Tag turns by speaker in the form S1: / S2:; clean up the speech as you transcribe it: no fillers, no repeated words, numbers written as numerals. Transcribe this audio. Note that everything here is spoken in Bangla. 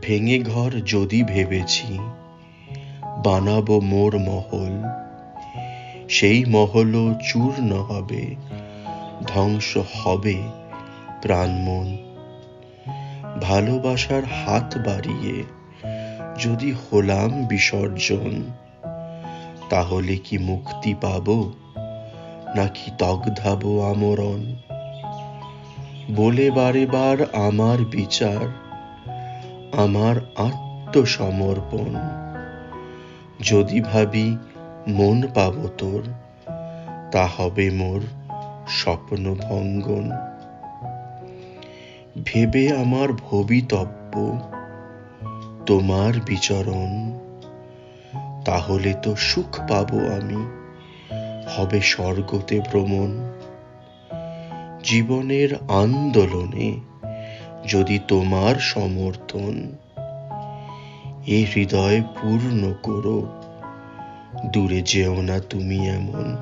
S1: ভেঙে ঘর যদি ভেবেছি বানাবো মোর মহল, সেই মহলও চূর্ণ হবে, ধ্বংস হবে প্রাণ মন। ভালোবাসার হাত বাড়িয়ে যদি হলাম বিসর্জন, তাহলে কি মুক্তি পাবো নাকি দগ্ধাবো আমরণ? বলে বারে বার আমার বিচার, আমার আত্মসমর্পণ, যদি ভাবি মন পাবো তোর, তা হবে মোর স্বপ্ন ভঙ্গন। ভেবে আমার ভবিতব্য তোমার বিচরণ, তাহলে তো সুখ পাবো আমি, হবে স্বর্গতে ভ্রমণ। জীবনের আন্দোলনে যদি তোমার সমর্থন, এ হৃদয় পূর্ণ করো, দূরে যেও না তুমি এমন।